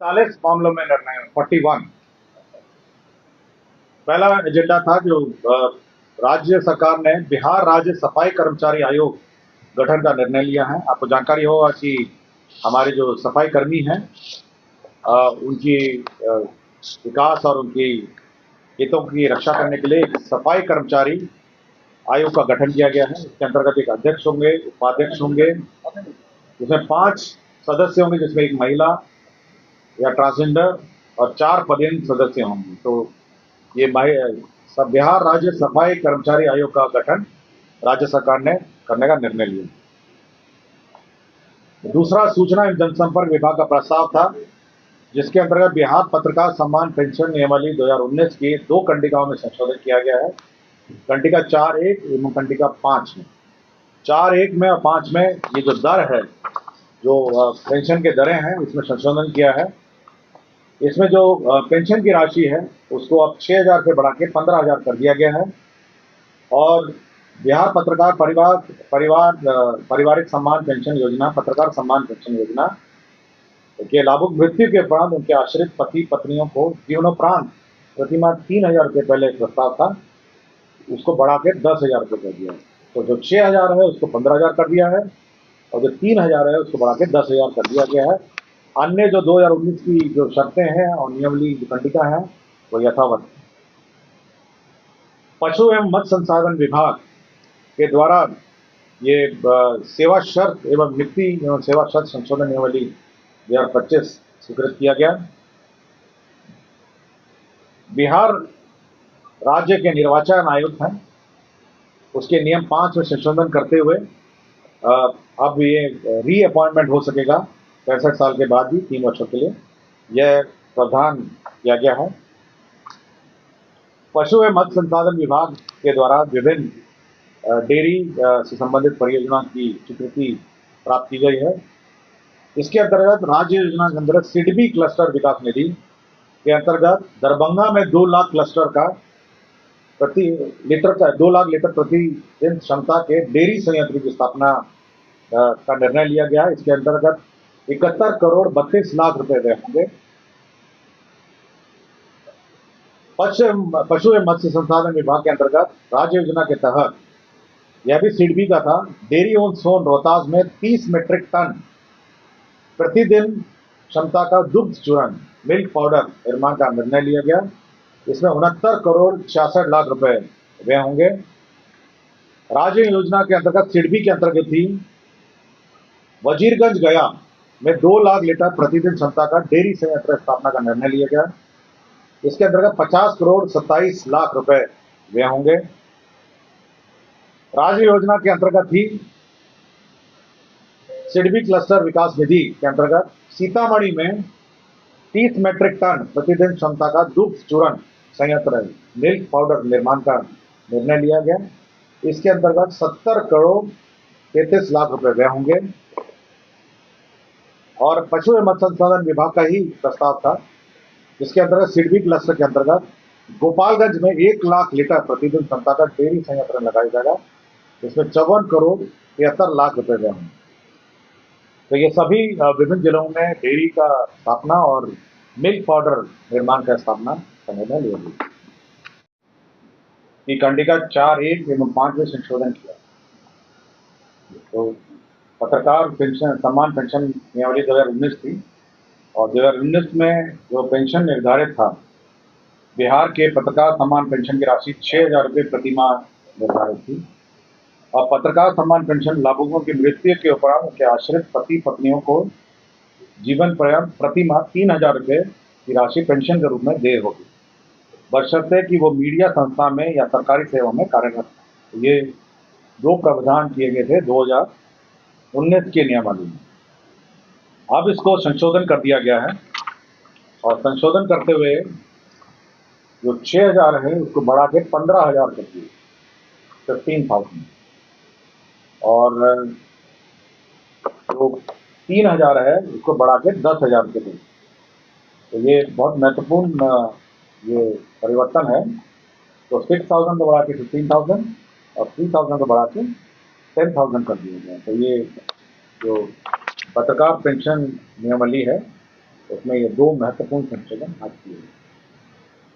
40 मामलों में निर्णय 41। पहला एजेंडा था जो राज्य सरकार ने बिहार राज्य सफाई कर्मचारी आयोग गठन का निर्णय लिया है। आपको जानकारी होगा कि हमारे जो सफाई कर्मी हैं उनकी विकास और उनकी हितों की रक्षा करने के लिए एक सफाई कर्मचारी आयोग का गठन किया गया है। इसके अंतर्गत एक अध्यक्ष होंगे, उपाध्यक्ष होंगे, जिसमें 5 सदस्य होंगे, जिसमें एक महिला या ट्रांसजेंडर और 4 पदेन सदस्य होंगे। तो ये बिहार राज्य सफाई कर्मचारी आयोग का गठन राज्य सरकार ने करने का निर्णय लिया। दूसरा सूचना एवं जनसंपर्क विभाग का प्रस्ताव था, जिसके अंतर्गत बिहार पत्रकार सम्मान पेंशन नियमावली 2019 की 2 कंडिकाओं में संशोधन किया गया है। कंडिका 4.1 एवं कंडिका 5 में 4.1 में और 5 में ये जो दर है, जो पेंशन के दरें हैं, इसमें संशोधन किया है। इसमें जो पेंशन की राशि है उसको अब 6,000 से बढ़ा के 15,000 कर दिया गया है। और बिहार पत्रकार पारिवारिक सम्मान पेंशन योजना, पत्रकार सम्मान पेंशन योजना के लाभुक मृत्यु के उपरांत उनके आश्रित पति पत्नियों को जीवनोपरांत प्रतिमाह 3,000 रुपये पहले प्रस्ताव था, उसको बढ़ा के 10,000 रुपये कर दिया है। तो जो 6,000 है उसको 15,000 कर दिया है और जो 3,000 है उसको बढ़ा के 10,000 कर दिया गया है। अन्य जो 2019 की जो शर्तें हैं और नियमावली जो कंडिका है वो यथावत। पशु एवं मत्स्य संसाधन विभाग के द्वारा ये सेवा शर्त एवं नियुक्ति एवं सेवा शर्त संशोधन नियमावली 2025 स्वीकृत किया गया। बिहार राज्य के निर्वाचन आयुक्त हैं, उसके नियम 5 में संशोधन करते हुए अब ये री अपॉइंटमेंट हो सकेगा 65 साल के बाद भी 3 वर्षों के लिए, यह प्रावधान किया गया है। पशु एवं मत्स्य संसाधन विभाग के द्वारा विभिन्न डेयरी से संबंधित परियोजना की स्वीकृति प्राप्त की गई है। इसके अंतर्गत राज्य योजना के अंतर्गत सिडबी क्लस्टर विकास निधि के अंतर्गत दरभंगा में 2 लाख क्लस्टर का 2 लाख लीटर प्रति दिन क्षमता के डेयरी संयंत्र की स्थापना का निर्णय लिया गया है। इसके अंतर्गत 71 करोड़ 32 लाख रुपए व्यय होंगे। पशु एवं मत्स्य संसाधन विभाग के अंतर्गत राज्य योजना के तहत यह भी सिडबी का था, डेयरी ऑन सोन रोहतास में 30 मीट्रिक टन प्रतिदिन क्षमता का दुग्ध चूर्ण मिल्क पाउडर निर्माण का निर्णय लिया गया। इसमें 69 करोड़ 66 लाख रुपए व्यय होंगे। राज्य योजना के अंतर्गत सिडबी के अंतर्गत थी वजीरगंज गया में 2 लाख लीटर प्रतिदिन क्षमता का डेयरी संयंत्र स्थापना का निर्णय लिया गया। इसके अंतर्गत 50 करोड़ 27 लाख रुपए व्यय होंगे। राज्य योजना के अंतर्गत थी सिडबी क्लस्टर विकास निधि के अंतर्गत सीतामढ़ी में 30 मीट्रिक टन प्रतिदिन क्षमता का दुग्ध चूर्ण संयंत्र मिल्क पाउडर निर्माण का निर्णय लिया गया। इसके अंतर्गत 70 करोड़ 33 लाख रुपए व्यय होंगे। और पशु एवं मत्स्य संसाधन विभाग का ही प्रस्ताव था, जिसके अंतर्गत सिडबी क्लस्टर के अंतर्गत गोपालगंज में 1 लाख लीटर प्रतिदिन क्षमता का डेयरी संयंत्र लगाया जाएगा। इसमें 54 करोड़ 73 लाख रुपए व्यय होंगे। तो ये सभी विभिन्न जिलों में डेयरी का स्थापना और मिल्क पाउडर निर्माण का स्थापना का निर्णय लिया गया। कंडिका 4.1 एवं 5 में संशोधन किया। तो पत्रकार पेंशन सम्मान पेंशन नियमावली 2019 थी और 2019 में जो पेंशन निर्धारित था, बिहार के पत्रकार सम्मान पेंशन की राशि 6,000 रुपये प्रतिमाह निर्धारित थी और पत्रकार सम्मान पेंशन लाभुकों की मृत्यु के उपरांत उनके आश्रित पति पत्नियों को जीवन पर्यंत प्रतिमाह 3,000 रुपये की राशि पेंशन के रूप में देय होगी, बशर्ते कि वो मीडिया संस्था में या सरकारी सेवा में कार्यरत है। ये 2 प्रावधान किए गए थे 2019 के नियमावली में। अब इसको संशोधन कर दिया गया है और संशोधन करते हुए जो 6,000 है उसको बढ़ा के 15,000 कर दिए, 15,000, और जो 3,000 है उसको बढ़ा के 10,000 रुपये दिए। तो ये बहुत महत्वपूर्ण ये परिवर्तन है। तो 6,000 को बढ़ा के 15,000 और 3,000 को बढ़ा के 10,000 कर दिया गया। तो ये जो पत्रकार पेंशन नियमावली है उसमें ये 2 महत्वपूर्ण संशोधन आज किए गए।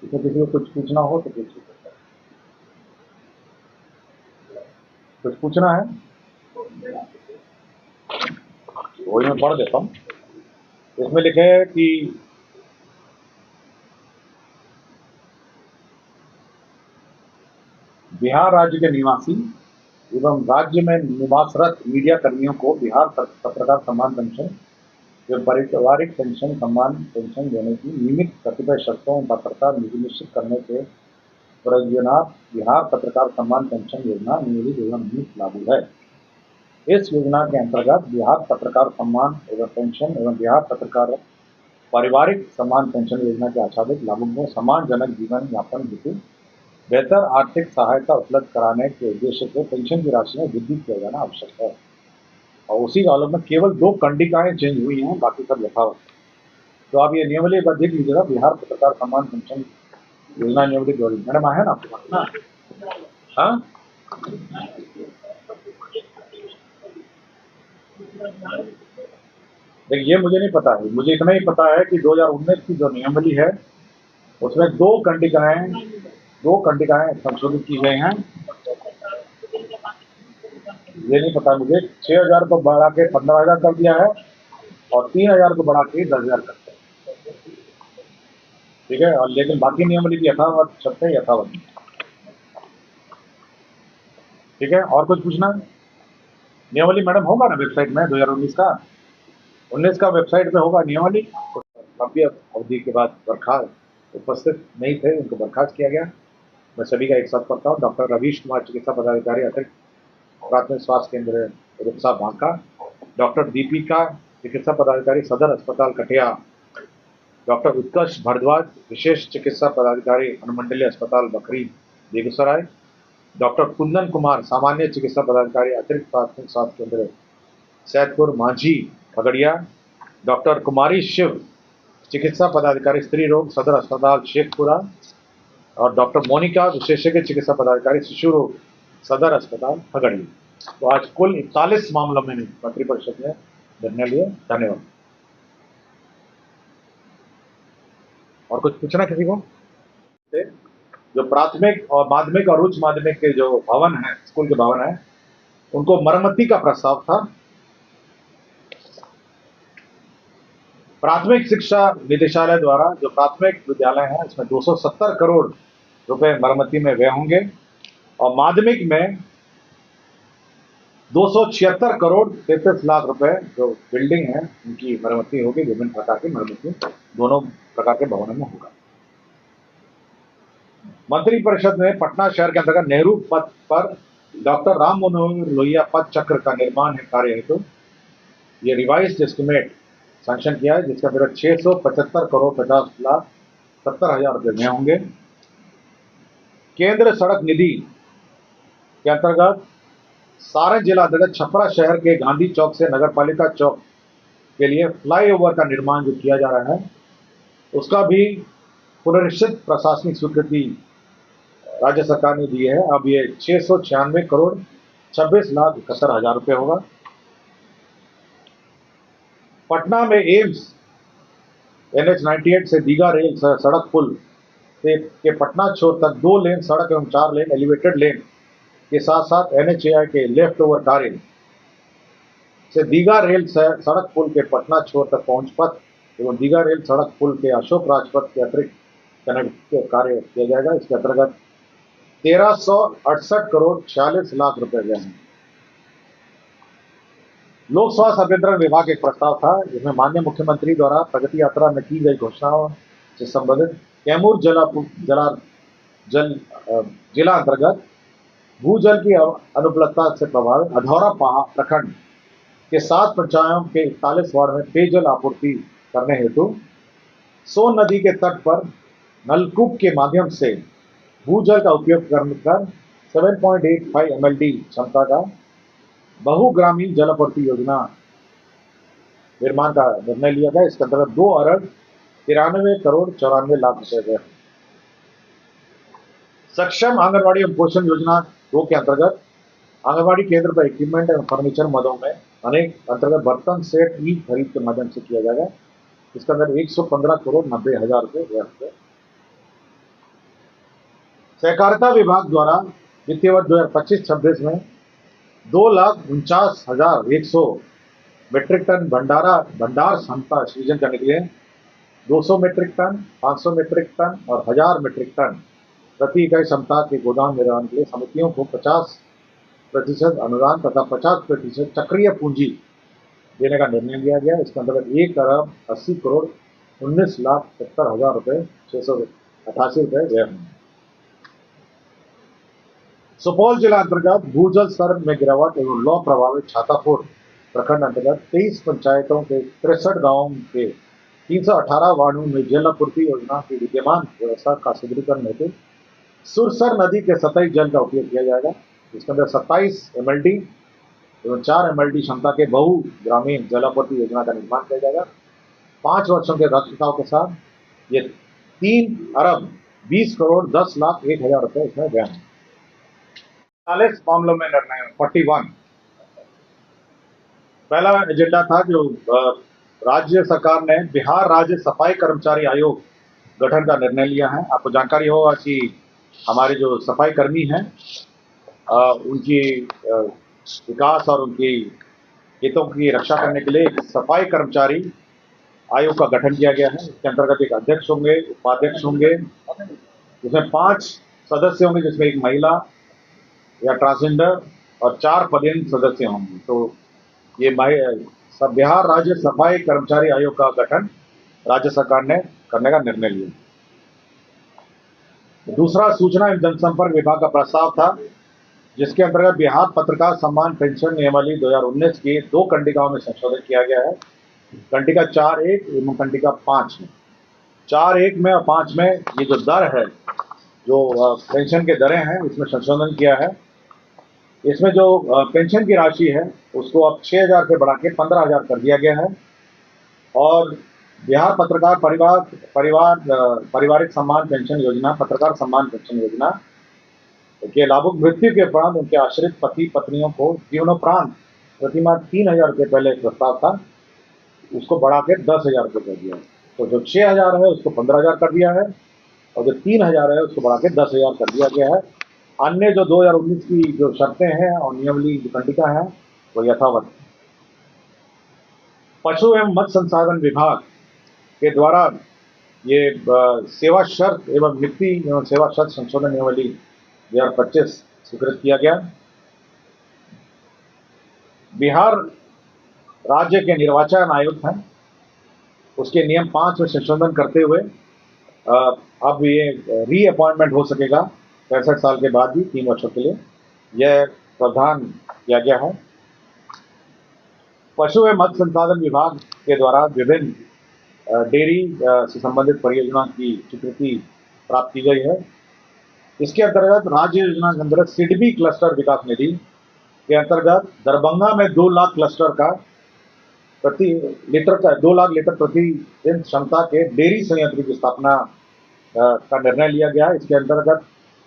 इसमें किसी को कुछ पूछना हो तो पूछ सकते हैं। कुछ पूछना है? वही मैं पढ़ देता हूँ। इसमें लिखे है कि बिहार राज्य के निवासी एवं राज्य में निवासरत मीडिया कर्मियों को बिहार पत्रकार सम्मान पेंशन जो पारिवारिक पेंशन सम्मान पेंशन देने की नियमित कतिपय शर्तों और पात्रता निश्चित करने के प्रयोजनार्थ बिहार पत्रकार सम्मान पेंशन योजना नियमित 2019 लागू है। इस योजना के अंतर्गत बिहार पत्रकार सम्मान एवं पेंशन एवं बिहार पत्रकार पारिवारिक सम्मान पेंशन योजना के आच्छादित लाभुकों को सम्मानजनक जीवन यापन हेतु बेहतर आर्थिक सहायता उपलब्ध कराने के उद्देश्य से पेंशन की राशि में वृद्धि किया जाना आवश्यक है। और उसी कॉलम में केवल 2 कंडिकाएं चेंज हुई हैं, बाकी सब यथावत। तो आप ये नियमावली एक बार देख लीजिएगा, बिहार पत्रकार सम्मान पेंशन योजना नियमावली द्वारा। मैडम आया ना आपके पास ना? हाँ, देखिए ये मुझे नहीं पता है, मुझे इतना ही पता है कि 2019 की जो नियमावली है उसमें 2 कंडिकाएं संशोधित की गई हैं। ये नहीं पता मुझे। 6,000 को बढ़ा के 15,000 कर दिया है और 3,000 को बढ़ा के 10,000 कर दिया। ठीक है, और लेकिन बाकी नियमावली की यथावत शर्त है, यथावत। ठीक है, और कुछ पूछना है? नियमावली मैडम होगा ना वेबसाइट में 2019 का? 19 का वेबसाइट पे होगा नियमावली। काफी अवधि के बाद बर्खास्त उपस्थित नहीं थे, उनको बर्खास्त किया गया। मैं सभी का एक साथ पढ़ता हूँ। डॉक्टर रवीश कुमार चिकित्सा पदाधिकारी अतिरिक्त प्राथमिक स्वास्थ्य केंद्र रुपसा बांका। डॉक्टर दीपिका चिकित्सा पदाधिकारी सदर अस्पताल कटिया। डॉक्टर उत्कर्ष भारद्वाज विशेष चिकित्सा पदाधिकारी अनुमंडलीय अस्पताल बखरी बेगूसराय। डॉक्टर कुंदन कुमार सामान्य चिकित्सा पदाधिकारी अतिरिक्त प्राथमिक स्वास्थ्य केंद्र सैदपुर मांझी खगड़िया। डॉक्टर कुमारी शिव चिकित्सा पदाधिकारी स्त्री रोग सदर अस्पताल शेखपुरा। और डॉक्टर मोनिका विशेषज्ञ चिकित्सा पदाधिकारी शिशु रोग सदर अस्पताल खगड़िया। तो आज कुल 41 मामलों में मंत्रिपरिषद ने निर्णय लिए। धन्यवाद। और कुछ पूछना किसी को? जो प्राथमिक और माध्यमिक और उच्च माध्यमिक के जो भवन है, स्कूल के भवन है, उनको मरम्मती का प्रस्ताव था। प्राथमिक शिक्षा निदेशालय द्वारा जो प्राथमिक विद्यालय है इसमें 270 करोड़ रुपए मरम्मती में व्यय होंगे और माध्यमिक में 276 करोड़ 33 लाख रुपए जो बिल्डिंग है उनकी मरम्मती होगी। विभिन्न प्रकार की मरम्मती दोनों प्रकार के भवनों में होगा। मंत्रिपरिषद ने पटना शहर के अंतर्गत नेहरू पथ पर डॉक्टर राम मनोहर लोहिया पथ चक्र का निर्माण कार्य हेतु ये रिवाइज्ड एस्टिमेट सैंक्शन किया है, जिसका मेरा 675 करोड़ 50 लाख 70,000 रुपए में होंगे। केंद्र सड़क निधि के अंतर्गत सारण जिला अंतर्गत छपरा शहर के गांधी चौक से नगरपालिका चौक के लिए फ्लाईओवर का निर्माण जो किया जा रहा है उसका भी पुनरीक्षित प्रशासनिक स्वीकृति राज्य सरकार ने दी है। अब ये 696 करोड़ 26 लाख 71,000 रुपए होगा। पटना में एम्स NH 98 से दीघा रेल सड़क पुल से के पटना छोर तक 2 लेन सड़क एवं 4 लेन एलिवेटेड लेन के साथ साथ NHAI के लेफ्ट ओवर कार्य से दीघा रेल सड़क पुल के पटना छोर तक पहुंच पथ एवं दीघा रेल सड़क पुल के अशोक राजपथ के अतिरिक्त कनेक्ट कार्य किया जाएगा। इसके अंतर्गत 1368 करोड़ 46 लाख रुपए व्यय हैं। लोक स्वास्थ्य अभियंत्रण विभाग एक प्रस्ताव था जिसमें माननीय मुख्यमंत्री द्वारा प्रगति यात्रा में की गई घोषणाओं से संबंधित कैमूर जिला अंतर्गत भूजल की अनुपलब्धता से प्रभावित अधौरा प्रखंड के 7 पंचायतों के 41 वार्ड में पेयजल आपूर्ति करने हेतु सोन नदी के तट पर नलकूप के माध्यम से भूजल का उपयोग कर 7.85 MLD क्षमता का बहुग्रामीण जल आपूर्ति योजना निर्माण का निर्णय लिया गया। इसके अंतर्गत 2 अरब 93 करोड़ 94 लाख रुपए। सक्षम आंगनबाड़ी एवं पोषण योजना 2 के अंतर्गत आंगनबाड़ी केंद्र पर इक्विपमेंट एवं फर्नीचर मदों में अनेक अंतर्गत बर्तन सेट ई खरीद के माध्यम से किया जाएगा। इसके अंदर 115,90,00,000 रुपये व्यय होंगे। सहकारिता विभाग द्वारा वित्तीय वर्ष 2025-26 में 2,49,100 मीट्रिक टन भंडार क्षमता सृजन करने के लिए 200 मीट्रिक टन, 500 मीट्रिक टन और 1000 मीट्रिक टन प्रति इकाई क्षमता के गोदाम निर्माण के लिए समितियों को 50% अनुदान तथा 50% चक्रीय पूंजी देने का निर्णय लिया गया। इसके अंतर्गत 1,80,19,70,000 रुपये 688 रुपये व्यय होंगे। सुपौल जिला अंतर्गत भूजल स्तर में गिरावट एवं लौ प्रभावित छातापुर प्रखंड अंतर्गत 23 पंचायतों के 63 गांवों के 318 वार्डों में जल आपूर्ति योजना की विद्यमान व्यवस्था का सुदृढ़ीकरण हेतु सुरसर नदी के सतही जल का उपयोग किया जाएगा। इसके अंदर 27 MLD एवं 4 MLD क्षमता के बहु ग्रामीण जल आपूर्ति योजना का निर्माण किया जाएगा। 5 वर्षों के रखरखाव के साथ ये 3,20,10,01,000 रुपये इसमें व्यय हैं। 40 मामलों में निर्णय 41। पहला एजेंडा था जो राज्य सरकार ने बिहार राज्य सफाई कर्मचारी आयोग गठन का निर्णय लिया है। आपको जानकारी होगा कि हमारे जो सफाई कर्मी हैं उनकी विकास और उनकी हितों की रक्षा करने के लिए एक सफाई कर्मचारी आयोग का गठन किया गया है। इसके अंतर्गत एक अध्यक्ष होंगे, उपाध्यक्ष होंगे, जिसमें 5 सदस्य होंगे, जिसमें एक महिला या ट्रांसजेंडर और 4 पदेन सदस्य होंगे। तो ये बिहार राज्य सफाई कर्मचारी आयोग का गठन राज्य सरकार ने करने का निर्णय लिया। दूसरा सूचना एवं जनसंपर्क विभाग का प्रस्ताव था, जिसके अंतर्गत बिहार पत्रकार सम्मान पेंशन नियमावली 2019 की 2 कंडिकाओं में संशोधन किया गया है। कंडिका 4.1 एवं कंडिका 5 में 4.1 में और 5 में ये जो दर है, जो पेंशन के दरें हैं, इसमें संशोधन किया है। इसमें जो पेंशन की राशि है उसको अब 6,000 से बढ़ा के 15,000 कर दिया गया है। और बिहार पत्रकार पारिवारिक सम्मान पेंशन योजना, पत्रकार सम्मान पेंशन योजना के लाभुक मृत्यु के उपरांत उनके आश्रित पति पत्नियों को जीवनोपरांत प्रतिमाह 3,000 रुपये पहले एक प्रस्ताव था, उसको बढ़ा के 10,000 रुपये कर दिया है। तो जो 6,000 है उसको 15,000 कर दिया है और जो 3,000 है उसको बढ़ा के 10,000 कर दिया गया है। अन्य जो 2019 की जो शर्तें हैं और नियमावली जो कंडिका है वो यथावत है। पशु एवं मत्स्य संसाधन विभाग के द्वारा ये सेवा शर्त एवं नियुक्ति एवं सेवा शर्त संशोधन नियमावली 2025 स्वीकृत किया गया। बिहार राज्य के निर्वाचन आयुक्त हैं, उसके नियम 5 में संशोधन करते हुए अब ये रीअपॉइंटमेंट हो सकेगा 65 साल के बाद भी 3 वर्षों के लिए, यह प्रावधान किया गया है। पशु एवं मत्स्य संसाधन विभाग के द्वारा विभिन्न डेयरी से संबंधित परियोजना की स्वीकृति प्राप्त की गई है। इसके अंतर्गत राज्य योजना के अंतर्गत सिडबी क्लस्टर विकास निधि के अंतर्गत दरभंगा में 2 लाख क्लस्टर का 2 लाख लीटर प्रति दिन क्षमता के डेयरी संयंत्र की स्थापना का निर्णय लिया गया। इसके अंतर्गत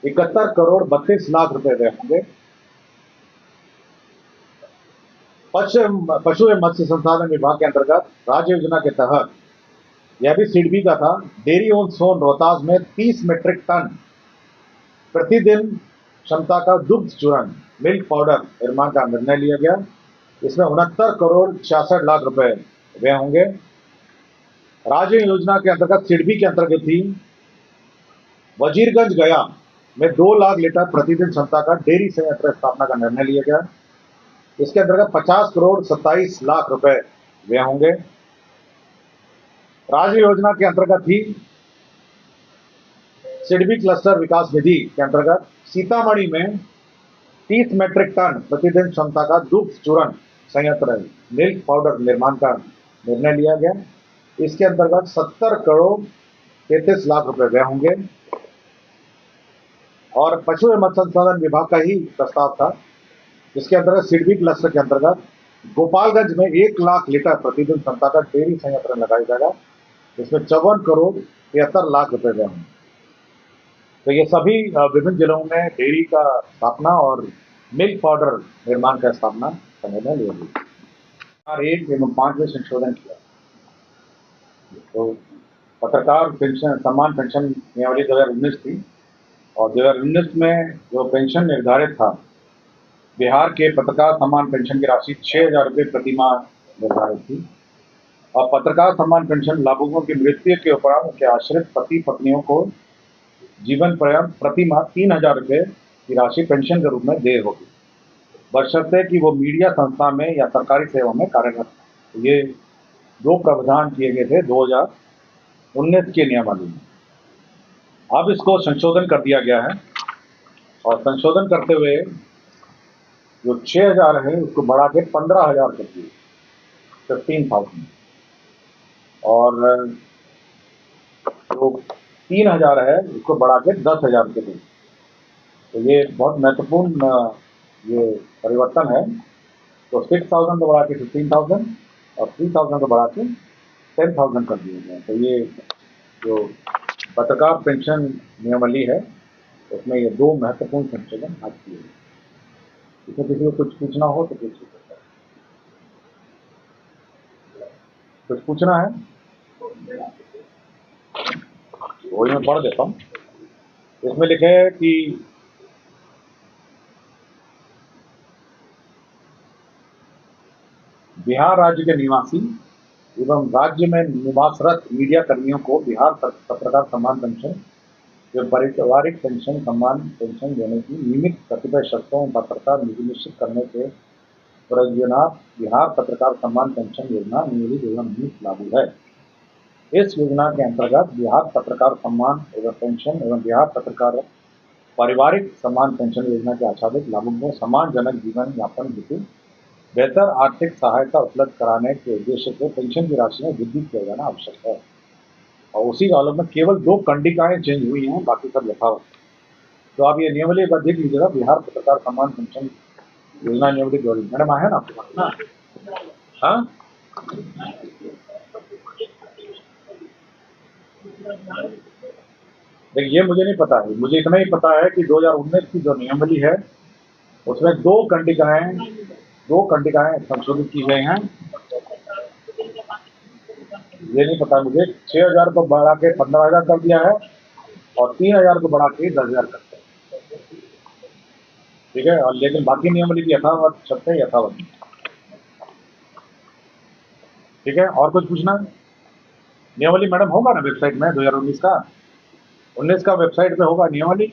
71,32,00,000 रुपए व्यय होंगे। पशु एवं मत्स्य संसाधन विभाग के अंतर्गत राज्य योजना के तहत यह भी सिडबी का था, डेयरी ऑन सोन रोहतास में 30 मीट्रिक टन प्रतिदिन क्षमता का दुग्ध चूर्ण मिल्क पाउडर निर्माण का निर्णय लिया गया। इसमें 69,66,00,000 रुपए व्यय होंगे। राज्य योजना के अंतर्गत सिडबी के अंतर्गत ही वजीरगंज गया में 2 लाख लीटर प्रतिदिन क्षमता का डेयरी संयंत्र स्थापना का निर्णय लिया गया। इसके अंतर्गत 50,27,00,000 रुपए व्यय होंगे। राज्य योजना के अंतर्गत ही सिडबी क्लस्टर विकास निधि के अंतर्गत सीतामढ़ी में 30 मीट्रिक टन प्रतिदिन क्षमता का दुग्ध चूर्ण संयंत्र मिल्क पाउडर निर्माण का निर्णय लिया गया। इसके अंतर्गत 70,33,00,000 रुपए व्यय होंगे। और पशु एवं मत्स्य संसाधन विभाग का ही प्रस्ताव था, जिसके अंतर्गत सिडबी क्लस्टर के अंतर्गत गोपालगंज में 1 लाख लीटर प्रतिदिन क्षमता का डेयरी संयंत्र लगाया जाएगा, जिसमें 54,73,00,000 रुपए व्यय होंगे। तो ये सभी विभिन्न जिलों में डेयरी का स्थापना और मिल्क पाउडर निर्माण का स्थापना का निर्णय लिया गया। 8 एवं 5 में संशोधन किया। तो पत्रकार पेंशन सम्मान पेंशन नियमावली 2019 थी और 2019 में जो पेंशन निर्धारित था, बिहार के पत्रकार सम्मान पेंशन की राशि 6,000 रुपये प्रति माह निर्धारित थी और पत्रकार सम्मान पेंशन लाभुकों की मृत्यु के उपरांत उनके आश्रित पति पत्नियों को जीवन पर्यंत प्रति माह 3,000 रुपये की राशि पेंशन के रूप में देय होगी, बशर्ते कि वो मीडिया संस्था में या सरकारी सेवा में कार्यरत हैं। ये दो प्रावधान किए गए थे 2019 के नियमावली में। अब इसको संशोधन कर दिया गया है और संशोधन करते हुए जो 6,000 है उसको बढ़ा के 15,000 कर दिए, 15,000, और जो 3,000 है उसको बढ़ा के 10,000 रुपये दें। तो ये बहुत महत्वपूर्ण ये परिवर्तन है। तो 6,000 को बढ़ा के 15,000 और 3,000 को बढ़ा के 10,000 कर दिए गए। तो ये जो पत्रकार पेंशन नियमावली है उसमें ये दो महत्वपूर्ण संशोधन आज किए गए। इसमें किसी को कुछ पूछना हो तो पूछ सकते हैं। कुछ पूछना है वही मैं पढ़ देता हूँ। इसमें लिखे है कि बिहार राज्य के निवासी एवं राज्य में निवासरत मीडिया कर्मियों को बिहार पत्रकार सम्मान पेंशन जो पारिवारिक पेंशन सम्मान पेंशन देने की नियमित कतिपय शर्तों और पात्रता निश्चित करने के प्रयोजनार्थ बिहार पत्रकार सम्मान पेंशन योजना नियमित 2019 लागू है। इस योजना के अंतर्गत बिहार पत्रकार सम्मान एवं पेंशन एवं बिहार पत्रकार पारिवारिक सम्मान पेंशन योजना के आच्छादित लाभुकों को सम्मानजनक जीवन यापन हेतु बेहतर आर्थिक सहायता उपलब्ध कराने के उद्देश्य से पेंशन की राशि में वृद्धि किया जाना आवश्यक है। और उसी आलोक में केवल 2 कंडिकाएं चेंज हुई हैं, बाकी सब यथावत। तो आप ये नियमावली एक बार देख लीजिएगा, बिहार पत्रकार सम्मान पेंशन योजना नियमावली 2019। मैडम आया ना आपके पास? हाँ, देखिए ये मुझे नहीं पता है, मुझे इतना ही पता है कि 2019 की जो नियमावली है उसमें 2 कंडिकाएं संशोधित की गई हैं। ये नहीं पता मुझे। 6,000 को बढ़ा के 15,000 कर दिया है और 3,000 को बढ़ा के 10,000 कर दिया, ठीक है। और लेकिन बाकी नियमावली की यथावत शर्तें यथावत, ठीक है। और कुछ पूछना है? नियमावली मैडम होगा ना वेबसाइट में 2019 का, 19 का वेबसाइट पे होगा नियमावली।